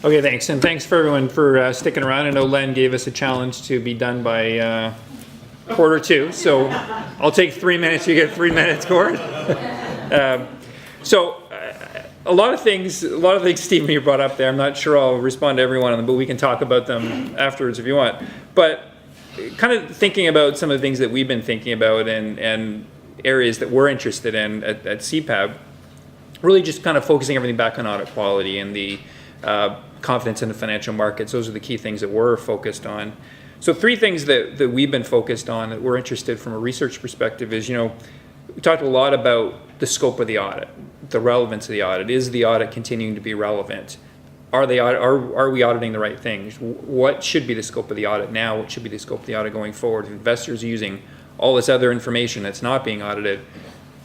Okay, thanks. And thanks for everyone for sticking around. I know Len gave us a challenge to be done by 1:45, so I'll take 3 minutes. You get 3 minutes, Gord. A lot of things Stephen, you brought up there. I'm not sure I'll respond to every one of them, but we can talk about them afterwards if you want. But kind of thinking about some of the things that we've been thinking about and areas that we're interested in at CPAB, really just kind of focusing everything back on audit quality and the confidence in the financial markets. Those are the key things that we're focused on. So 3 things that we've been focused on that we're interested from a research perspective is, we talked a lot about the scope of the audit, the relevance of the audit. Is the audit continuing to be relevant? Are we auditing the right things? What should be the scope of the audit now? What should be the scope of the audit going forward? If investors are using all this other information that's not being audited,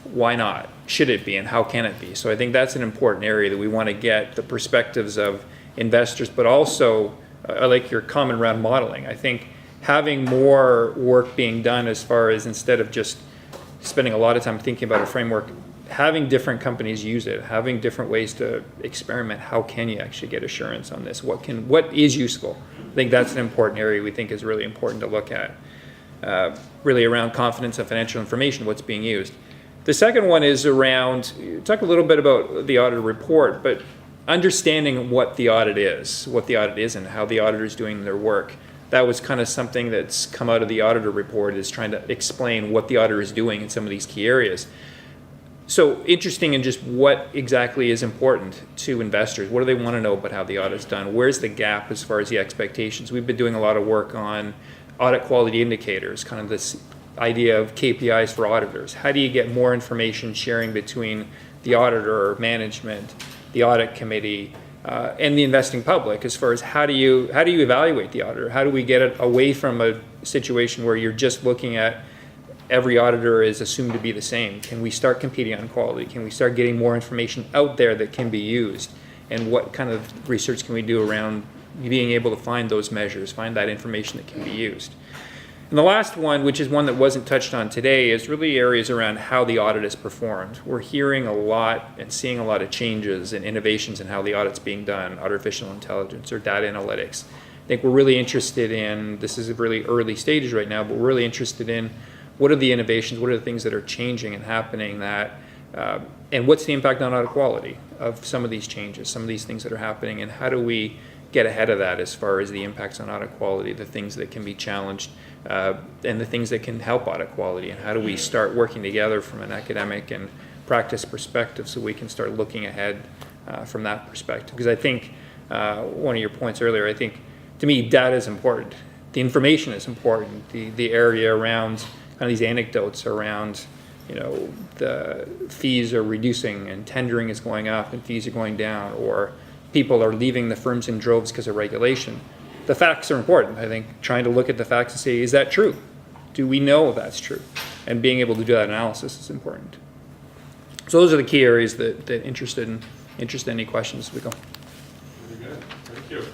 why not? Should it be, and how can it be? So I think that's an important area that we want to get the perspectives of investors, but also I like your comment around modeling. I think having more work being done as far as, instead of just spending a lot of time thinking about a framework, having different companies use it, having different ways to experiment. How can you actually get assurance on this? What is useful? I think that's an important area we think is really important to look at. Really around confidence of financial information, what's being used. The second one is around, talk a little bit about the audit report, but understanding what the audit is and how the auditor is doing their work. That was kind of something that's come out of the auditor report, is trying to explain what the auditor is doing in some of these key areas. So interesting in just what exactly is important to investors. What do they want to know about how the audit's done? Where's the gap as far as the expectations? We've been doing a lot of work on audit quality indicators, kind of this idea of KPIs for auditors. How do you get more information sharing between the auditor, management, the audit committee, and the investing public, as far as how do you evaluate the auditor? How do we get it away from a situation where you're just looking at every auditor is assumed to be the same? Can we start competing on quality? Can we start getting more information out there that can be used? And what kind of research can we do around being able to find those measures, find that information that can be used? And the last one, which is one that wasn't touched on today, is really areas around how the audit is performed. We're hearing a lot and seeing a lot of changes and innovations in how the audit's being done, artificial intelligence or data analytics. I think we're really interested in, this is really early stages right now, but we're really interested in what are the innovations, what are the things that are changing and happening that, and what's the impact on audit quality of some of these changes, some of these things that are happening, and how do we get ahead of that as far as the impacts on audit quality, the things that can be challenged, and the things that can help audit quality, and how do we start working together from an academic and practice perspective so we can start looking ahead from that perspective. Because I think one of your points earlier, I think to me data is important, the information is important, the area around kind of these anecdotes around, the fees are reducing and tendering is going up and fees are going down, or people are leaving the firms in droves because of regulation. The facts are important. I think trying to look at the facts and say, is that true? Do we know that's true? And being able to do that analysis is important. So those are the key areas that interest in any questions as we go. Very good. Thank you.